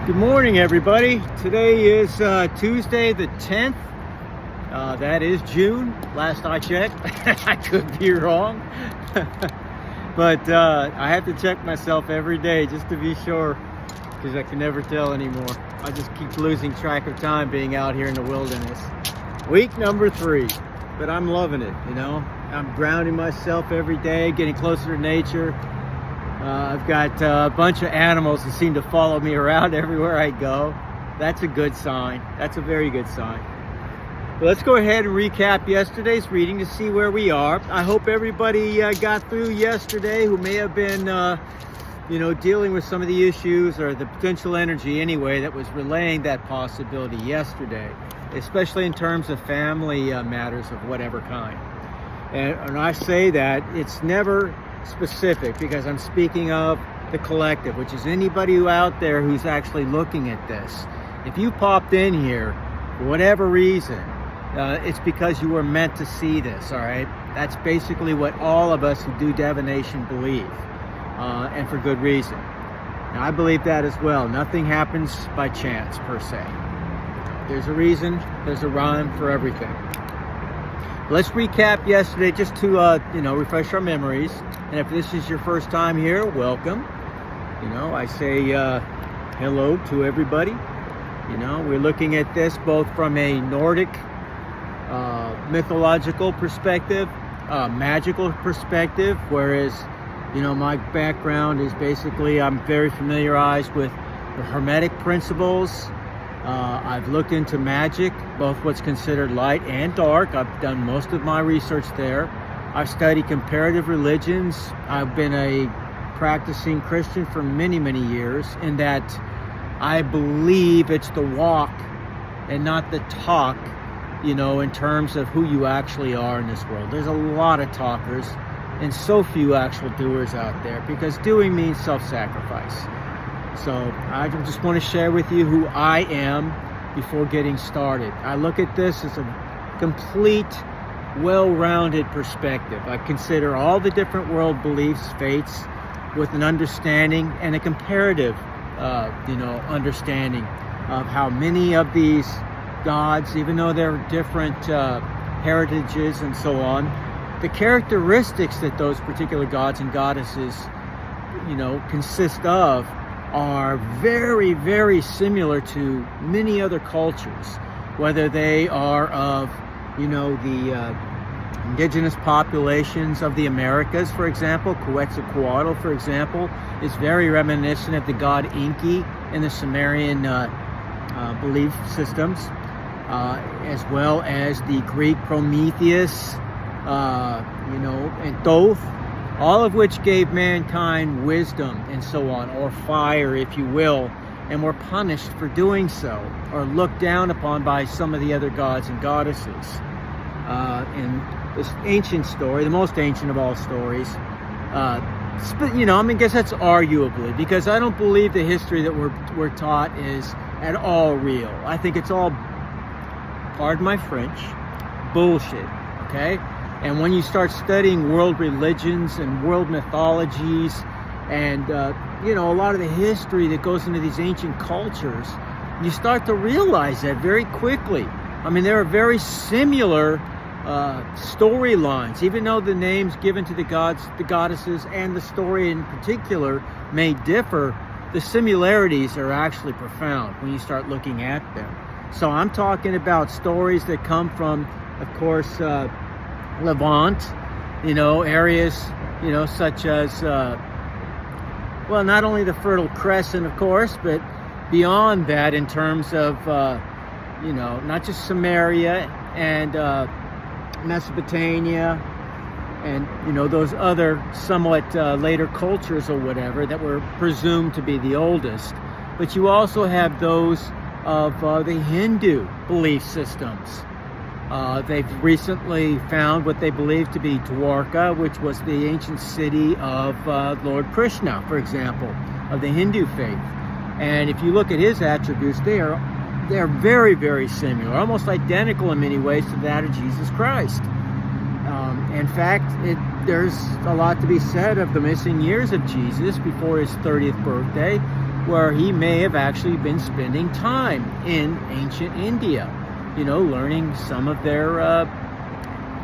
Good morning, everybody. Today is Tuesday the 10th. That is June, last I checked. I could be wrong. But I have to check myself every day just to be sure, because I can never tell anymore. I just keep losing track of time being out here in the wilderness. Week number 3, but I'm loving it, you know. I'm grounding myself every day, getting closer to nature. I've got a bunch of animals that seem to follow me around everywhere I go. That's a good sign. That's a very good sign. But let's go ahead and recap yesterday's reading to see where we are. I hope everybody got through yesterday who may have been, dealing with some of the issues or the potential energy anyway that was relaying that possibility yesterday, especially in terms of family matters of whatever kind. And I say that it's never specific, because I'm speaking of the collective, which is anybody who out there who's actually looking at this. If you popped in here for whatever reason, it's because you were meant to see this, all right? That's basically what all of us who do divination believe, and for good reason. Now, I believe that as well. Nothing happens by chance, per se. There's a reason, there's a rhyme for everything. Let's recap yesterday just to, refresh our memories. And if this is your first time here, welcome. I say hello to everybody. We're looking at this both from a Nordic mythological perspective, magical perspective, whereas, my background is basically I'm very familiarized with the Hermetic principles. I've looked into magic, both what's considered light and dark. I've done most of my research there. I've studied comparative religions. I've been a practicing Christian for many, many years, in that I believe it's the walk and not the talk, in terms of who you actually are in this world. There's a lot of talkers and so few actual doers out there, because doing means self-sacrifice. So I just want to share with you who I am before getting started. I look at this as a complete, well-rounded perspective. I consider all the different world beliefs, faiths, with an understanding and a comparative, understanding of how many of these gods, even though they're different heritages and so on, the characteristics that those particular gods and goddesses, consist of are very, very similar to many other cultures, whether they are of, the indigenous populations of the Americas, for example. Quetzalcoatl, for example, is very reminiscent of the god Enki in the Sumerian belief systems, as well as the Greek Prometheus, and Thoth, all of which gave mankind wisdom and so on, or fire, if you will, and were punished for doing so, or looked down upon by some of the other gods and goddesses. In this ancient story, the most ancient of all stories, I guess that's arguably, because I don't believe the history that we're taught is at all real. I think it's all, pardon my French, bullshit, okay? And when you start studying world religions and world mythologies and, a lot of the history that goes into these ancient cultures, you start to realize that very quickly. I mean, there are very similar storylines, even though the names given to the gods, the goddesses, and the story in particular may differ. The similarities are actually profound when you start looking at them. So I'm talking about stories that come from, of course, Levant, areas, such as, not only the Fertile Crescent, of course, but beyond that in terms of, not just Samaria and Mesopotamia and, those other somewhat later cultures or whatever that were presumed to be the oldest. But you also have those of the Hindu belief systems. They've recently found what they believe to be Dwarka, which was the ancient city of Lord Krishna, for example, of the Hindu faith. And if you look at his attributes, they're very, very similar, almost identical in many ways to that of Jesus Christ. In fact, there's a lot to be said of the missing years of Jesus before his 30th birthday. where he may have actually been spending time in ancient India, learning some of their,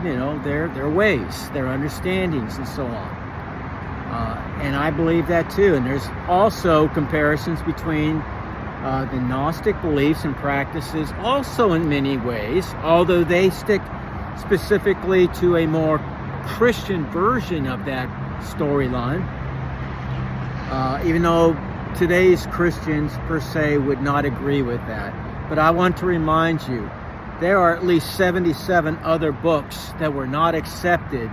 their ways, their understandings, and so on. And I believe that too. And there's also comparisons between the Gnostic beliefs and practices also in many ways, although they stick specifically to a more Christian version of that storyline, even though today's Christians per se would not agree with that. But I want to remind you, there are at least 77 other books that were not accepted,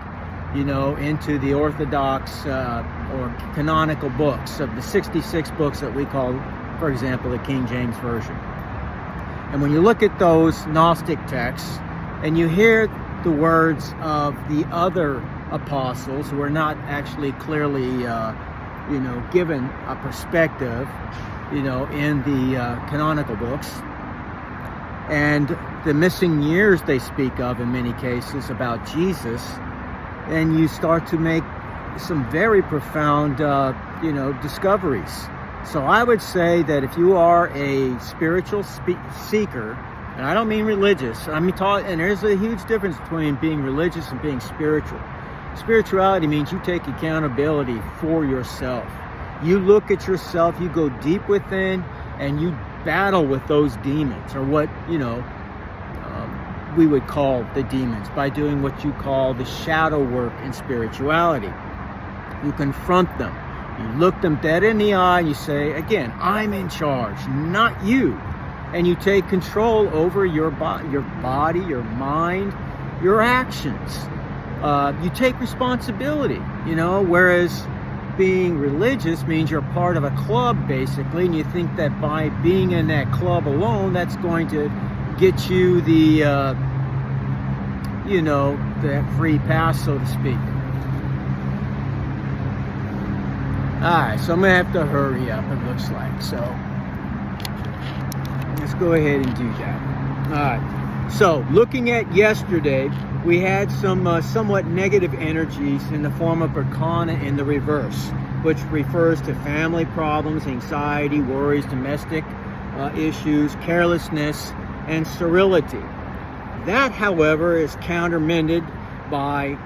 into the Orthodox or canonical books of the 66 books that we call, for example, the King James Version. And when you look at those Gnostic texts and you hear the words of the other apostles who are not actually clearly, given a perspective, in the canonical books, and the missing years they speak of in many cases about Jesus, and you start to make some very profound, discoveries. So I would say that if you are a spiritual seeker, and I don't mean religious, and there's a huge difference between being religious and being spiritual. Spirituality means you take accountability for yourself. You look at yourself, you go deep within, and you battle with those demons, or what, we would call the demons, by doing what you call the shadow work in spirituality. You confront them. You look them dead in the eye and you say, again, I'm in charge, not you. And you take control over your body, your mind, your actions. You take responsibility, whereas being religious means you're part of a club, basically, and you think that by being in that club alone, that's going to get you the, the free pass, so to speak. Alright, so I'm going to have to hurry up, it looks like. So, let's go ahead and do that. Alright, so looking at yesterday, we had some somewhat negative energies in the form of Arcana in the reverse, which refers to family problems, anxiety, worries, domestic issues, carelessness, and sterility. That, however, is countermanded by,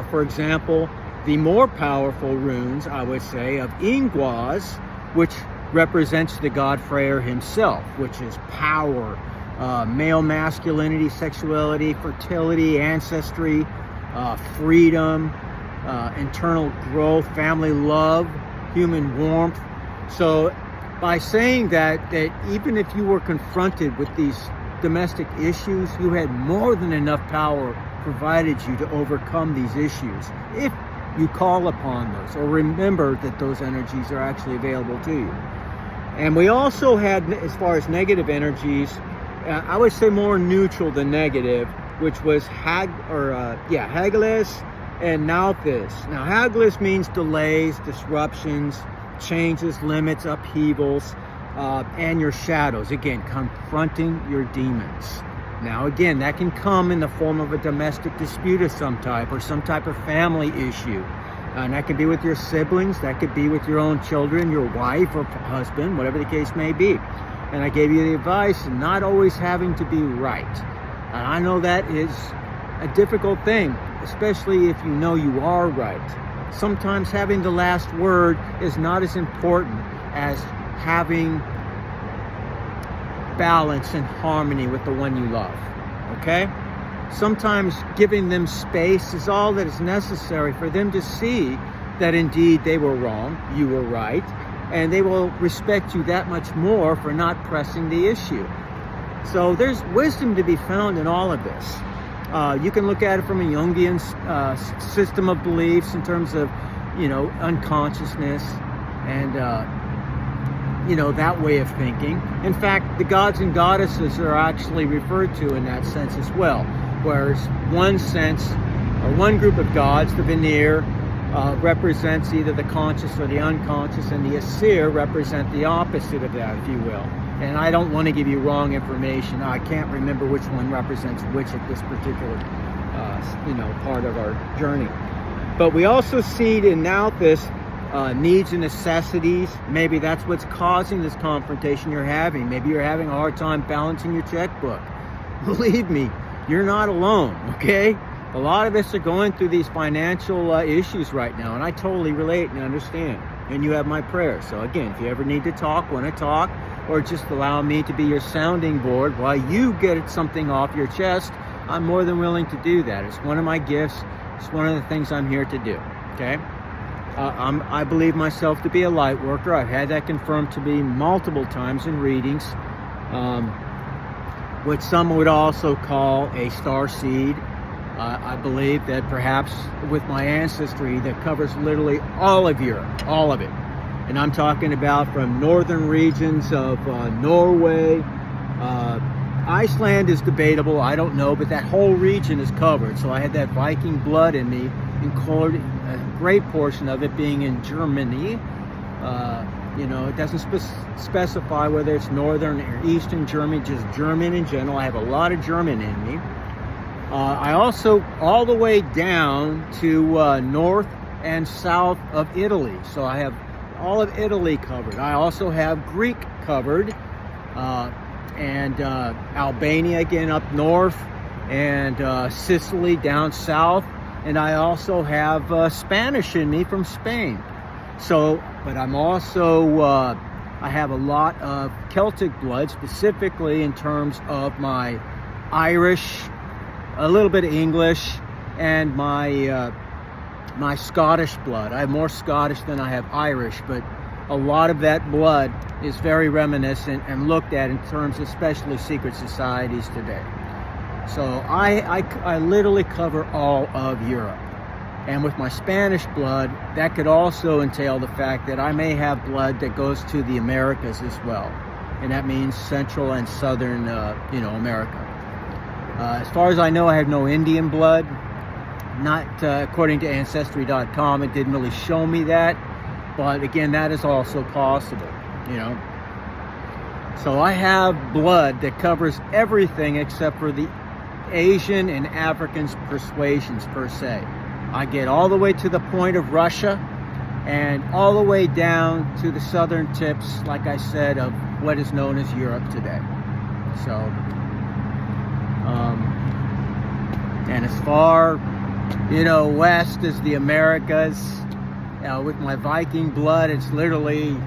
for example, the more powerful runes, I would say, of Ingwaz, which represents the god Fryr himself, which is power, male masculinity, sexuality, fertility, ancestry, freedom, internal growth, family love, human warmth. So by saying that even if you were confronted with these domestic issues, you had more than enough power provided you to overcome these issues if you call upon those, or remember that those energies are actually available to you. And we also had, as far as negative energies, I would say more neutral than negative, which was Hagilis and Nauthis. Now, Hagilis means delays, disruptions, changes, limits, upheavals, and your shadows. Again, confronting your demons. Now, again, that can come in the form of a domestic dispute of some type, or some type of family issue. And that could be with your siblings, that could be with your own children, your wife or husband, whatever the case may be. And I gave you the advice of not always having to be right. And I know that is a difficult thing, especially if you know you are right. Sometimes having the last word is not as important as having balance and harmony with the one you love, okay? Sometimes giving them space is all that is necessary for them to see that indeed they were wrong, you were right, and they will respect you that much more for not pressing the issue. So there's wisdom to be found in all of this. You can look at it from a Jungian system of beliefs in terms of, unconsciousness and, that way of thinking. In fact, the gods and goddesses are actually referred to in that sense as well. Whereas one sense, or one group of gods, the Vanir, represents either the conscious or the unconscious, and the Asir represent the opposite of that, if you will. And I don't want to give you wrong information. I can't remember which one represents which at this particular, part of our journey. But we also see in Nauthis needs and necessities. Maybe that's what's causing this confrontation you're having. Maybe you're having a hard time balancing your checkbook. Believe me, you're not alone, okay? A lot of us are going through these financial issues right now, and I totally relate and understand. And you have my prayers. So again, if you ever need to talk, want to talk, or just allow me to be your sounding board while you get something off your chest, I'm more than willing to do that. It's one of my gifts. It's one of the things I'm here to do, okay? I believe myself to be a light worker. I've had that confirmed to me multiple times in readings. What some would also call a star seed. I believe that perhaps with my ancestry that covers literally all of Europe, all of it. And I'm talking about from northern regions of Norway. Iceland is debatable, I don't know, but that whole region is covered. So I had that Viking blood in me, including a great portion of it being in Germany. You know, it doesn't specify whether it's northern or eastern Germany, just German in general. I have a lot of German in me. I also, all the way down to north and south of Italy. So I have all of Italy covered. I also have Greek covered, and Albania again up north, and Sicily down south. And I also have Spanish in me from Spain. So, but I'm also, I have a lot of Celtic blood, specifically in terms of my Irish, a little bit of English, and my my Scottish blood. I have more Scottish than I have Irish, but a lot of that blood is very reminiscent and looked at in terms of especially secret societies today. So I literally cover all of Europe. And with my Spanish blood, that could also entail the fact that I may have blood that goes to the Americas as well. And that means Central and Southern, America. As far as I know, I have no Indian blood. Not according to Ancestry.com. It didn't really show me that. But again, that is also possible, So I have blood that covers everything except for the Asian and African persuasions per se. I get all the way to the point of Russia and all the way down to the southern tips, like I said, of what is known as Europe today. So, and as far, west as the Americas, with my Viking blood, it's literally,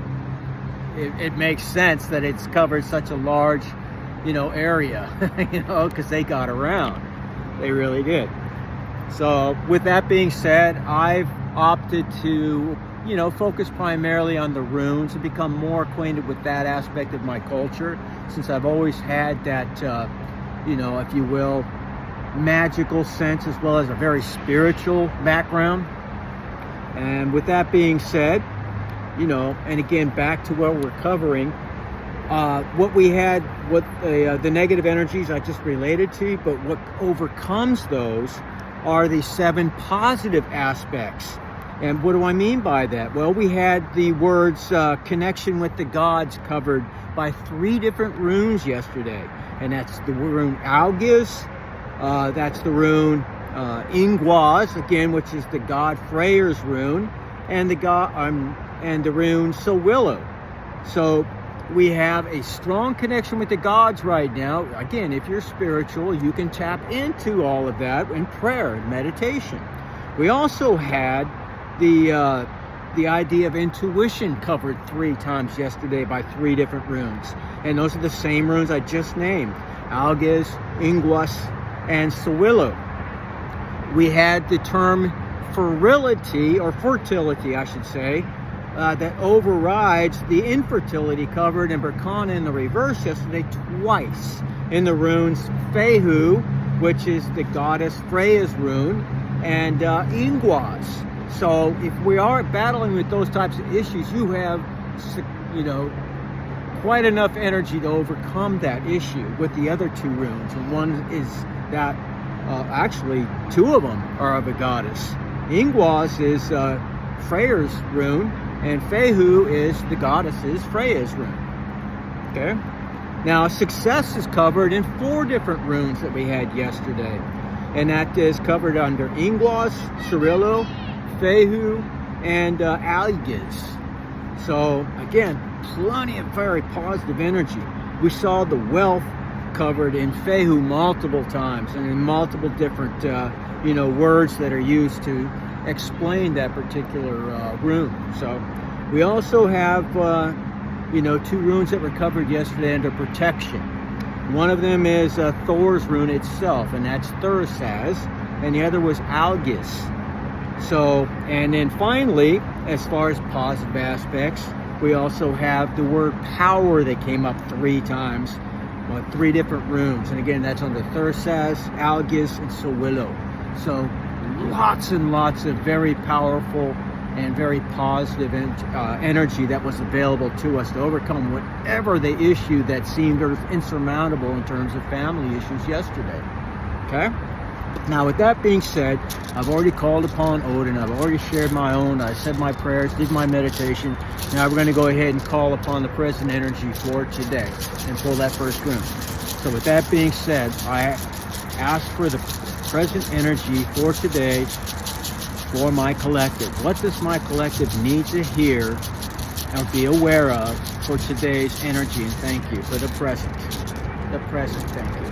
it makes sense that it's covered such a large, area, because they got around. They really did. So with that being said, I've opted to, focus primarily on the runes and become more acquainted with that aspect of my culture, since I've always had that, if you will, magical sense as well as a very spiritual background. And with that being said, and again, back to what we're covering, what we had, what the negative energies I just related to, but what overcomes those are the 7 positive aspects. And what do I mean by that? Well, we had the words connection with the gods covered by 3 different runes yesterday. And that's the rune Algiz, that's the rune Ingwaz, again, which is the god Freyr's rune, and the rune Sowilo. So we have a strong connection with the gods right now. Again, if you're spiritual, you can tap into all of that in prayer and meditation. We also had the idea of intuition covered 3 times yesterday by 3 different runes. And those are the same runes I just named: Algiz, Ingwas, and Sowilo. We had the term fertility, or fertility, I should say, that overrides the infertility covered in Berkana in the reverse yesterday twice in the runes Fehu, which is the goddess Freya's rune, and Ingwas. So if we are battling with those types of issues, you have, quite enough energy to overcome that issue with the other 2 runes. And one is that, actually 2 of them are of a goddess. Ingwas is Freyr's rune, and Fehu is the goddess's Freya's rune. Okay? Now, success is covered in 4 different runes that we had yesterday. And that is covered under Ingwas, Sowilo, Fehu, and Algiz. So again, plenty of very positive energy. We saw the wealth covered in Fehu multiple times and in multiple different words that are used to explain that particular rune. So we also have 2 runes that were covered yesterday under protection. One of them is Thor's rune itself, and that's Thursaz, and the other was Algiz. So, and then finally, as far as positive aspects, we also have the word power that came up 3 times on 3 different runes. And again, that's under Thursaz, Algiz, and Sowilo. So lots and lots of very powerful and very positive energy that was available to us to overcome whatever the issue that seemed insurmountable in terms of family issues yesterday. Okay? Now, with that being said, I've already called upon Odin. I've already shared my own. I said my prayers, did my meditation. Now we're going to go ahead and call upon the present energy for today and pull that first rune. So with that being said, I ask for the present energy for today for my collective. What does my collective need to hear or be aware of for today's energy? And thank you for the present. The present, thank you.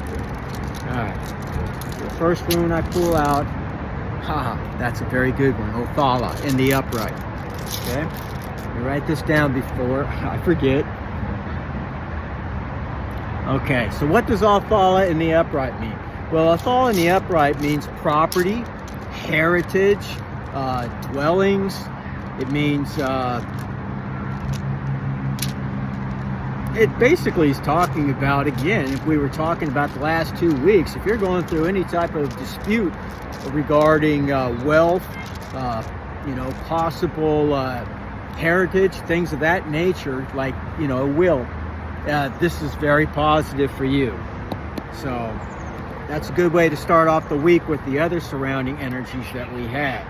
All right. The first rune I pull out, that's a very good one, Othala, in the upright. Okay? Let me write this down before I forget. Okay, so what does Othala in the upright mean? Well, Othala in the upright means property, heritage, dwellings. It means it basically is talking about, again, if we were talking about the last 2 weeks, if you're going through any type of dispute regarding wealth, possible heritage, things of that nature, like, a will, this is very positive for you. So that's a good way to start off the week with the other surrounding energies that we have.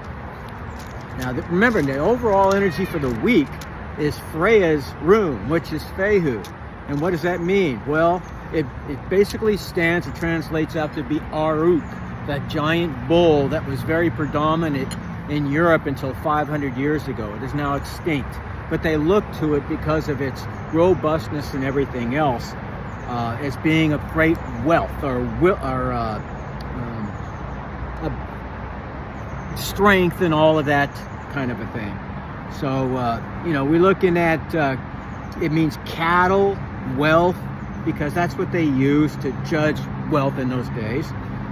Now, remember, the overall energy for the week is Freya's rune, which is Fehu. And what does that mean? Well, it basically stands and translates out to be Aruk, that giant bull that was very predominant in Europe until 500 years ago. It is now extinct. But they look to it because of its robustness and everything else as being of great wealth or strength and all of that kind of a thing. So, we're looking at, it means cattle, wealth, because that's what they used to judge wealth in those days.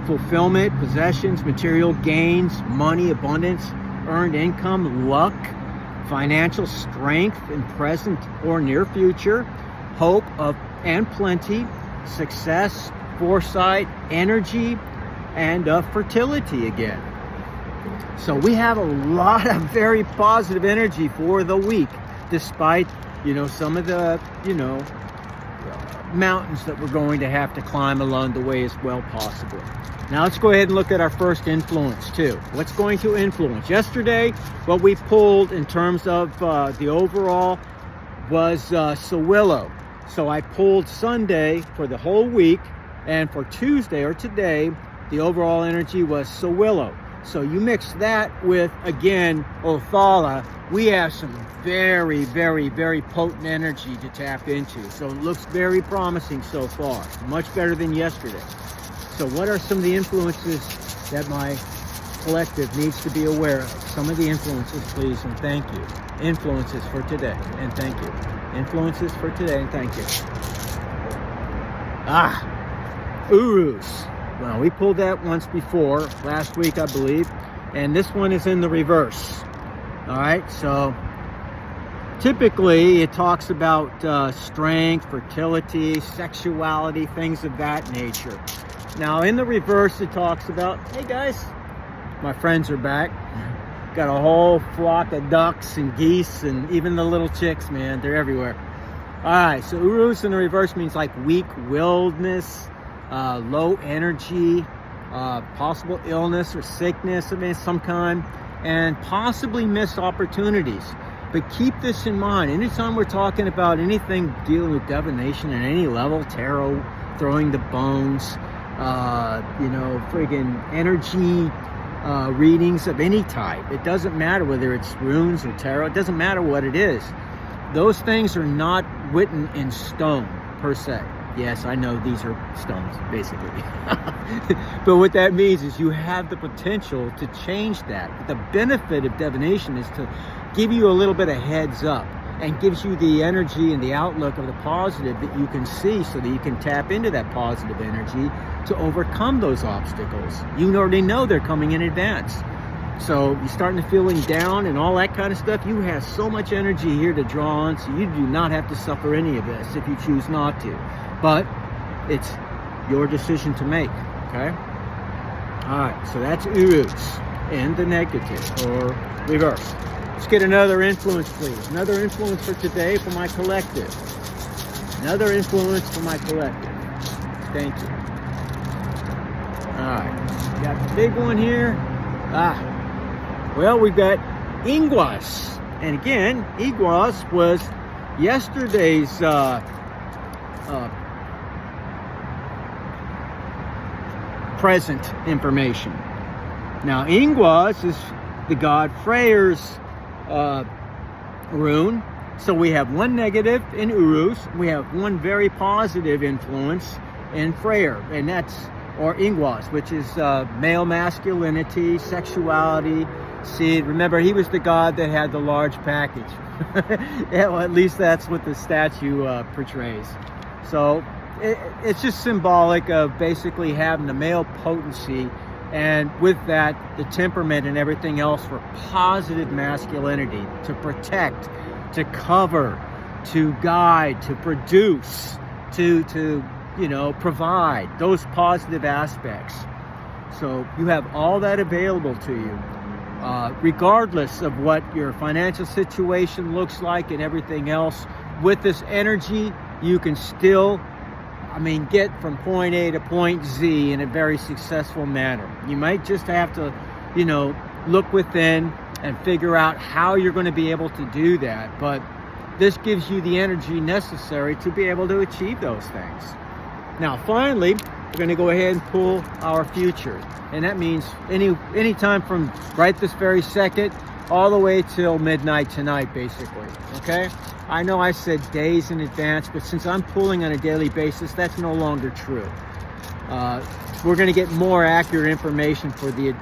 Fulfillment, possessions, material gains, money, abundance, earned income, luck, financial strength in present or near future, hope of and plenty, success, foresight, energy, and fertility again. So we have a lot of very positive energy for the week, despite, some of the, mountains that we're going to have to climb along the way as well possible. Now let's go ahead and look at our first influence too. What's going to influence? Yesterday, what we pulled in terms of the overall was Sowilo. So I pulled Sunday for the whole week, and for Tuesday or today, the overall energy was Sowilo. So you mix that with, again, Othala, we have some very, very, very potent energy to tap into. So it looks very promising so far, much better than yesterday. So what are some of the influences that my collective needs to be aware of? Some of the influences, please, and thank you. Influences for today, and thank you. Influences for today, and thank you. Urus. Well, we pulled that once before, last week, I believe, and this one is in the reverse. All right, so typically it talks about strength, fertility, sexuality, things of that nature. Now, in the reverse, it talks about, hey guys, my friends are back. Got a whole flock of ducks and geese and even the little chicks, man, they're everywhere. All right, so Urus in the reverse means like weak-willedness, low energy, possible illness or sickness of some kind, and possibly missed opportunities. But keep this in mind. Anytime we're talking about anything dealing with divination at any level, tarot, throwing the bones, friggin' energy, readings of any type. It doesn't matter whether it's runes or tarot. It doesn't matter what it is. Those things are not written in stone per se. Yes, I know these are stones, basically. But what that means is you have the potential to change that. The benefit of divination is to give you a little bit of heads up and gives you the energy and the outlook of the positive that you can see, so that you can tap into that positive energy to overcome those obstacles. You already know they're coming in advance. So you're starting to feeling down and all that kind of stuff. You have so much energy here to draw on, so you do not have to suffer any of this if you choose not to. But it's your decision to make, okay? All right, so that's Urus in the negative or reverse. Let's get another influence, please. Another influence for today for my collective. Another influence for my collective. Thank you. All right, got the big one here. Well, we've got Iguaz. And again, Iguaz was yesterday's present information. Now, Iguaz is the god Freyr's rune. So we have one negative in Urus. We have one very positive influence in Fryr, and that's, or Iguaz, which is male masculinity, sexuality, seed. Remember, he was the god that had the large package. Yeah, well, at least that's what the statue portrays. So it's just symbolic of basically having the male potency, and with that, the temperament and everything else for positive masculinity, to protect, to cover, to guide, to produce, to provide, those positive aspects. So you have all that available to you, regardless of what your financial situation looks like and everything else. With this energy, you can still, get from point A to point Z in a very successful manner. You might just have to, look within and figure out how you're going to be able to do that. But this gives you the energy necessary to be able to achieve those things. Now, finally, we're going to go ahead and pull our future. And that means any time from right this very second all the way till midnight tonight, basically. Okay? I know I said days in advance, but since I'm pulling on a daily basis, that's no longer true. We're going to get more accurate information for the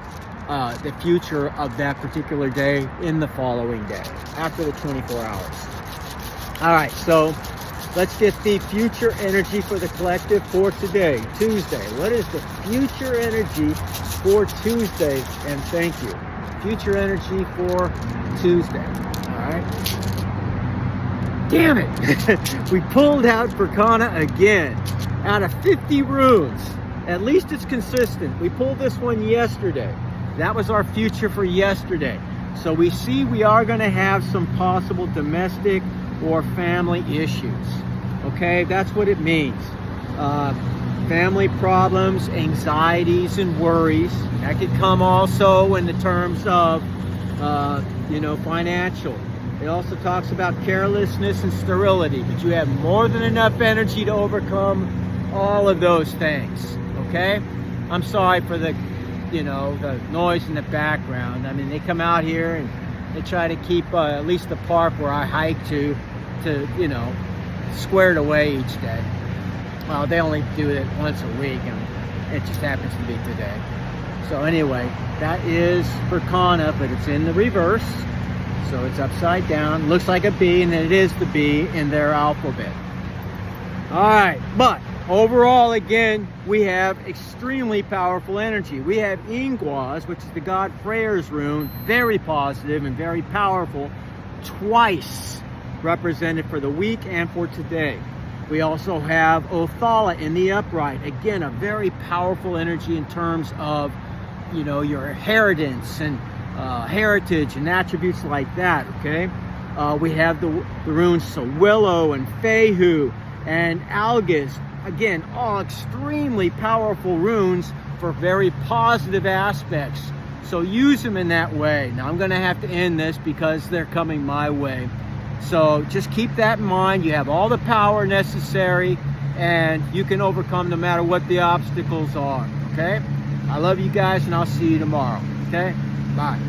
future of that particular day in the following day, after the 24 hours. All right, so let's get the future energy for the collective for today, Tuesday. What is the future energy for Tuesday? And thank you. Future energy for Tuesday. All right. Damn it. We pulled out Fryr again. Out of 50 runes. At least it's consistent. We pulled this one yesterday. That was our future for yesterday. So we see we are going to have some possible domestic or family issues. Okay, that's what it means. Family problems, anxieties, and worries. That could come also in the terms of, financial. It also talks about carelessness and sterility, but you have more than enough energy to overcome all of those things. Okay? I'm sorry for the noise in the background. They come out here and they try to keep at least the park where I hike to squared away each day. Well, they only do it once a week, and it just happens to be today. So anyway, that is Fryr, but it's in the reverse. So it's upside down. Looks like a B, and it is the B in their alphabet. All right, but overall, again, we have extremely powerful energy. We have Iguaz, which is the god Freyr's rune, very positive and very powerful, twice represented for the week and for today. We also have Othala in the upright. Again, a very powerful energy in terms of, your inheritance and heritage and attributes like that, okay? We have the runes Sowilo and and Algiz. Again, all extremely powerful runes for very positive aspects. So use them in that way. Now, I'm going to have to end this because they're coming my way. So just keep that in mind. You have all the power necessary, and you can overcome no matter what the obstacles are, okay? I love you guys, and I'll see you tomorrow. Okay? Bye.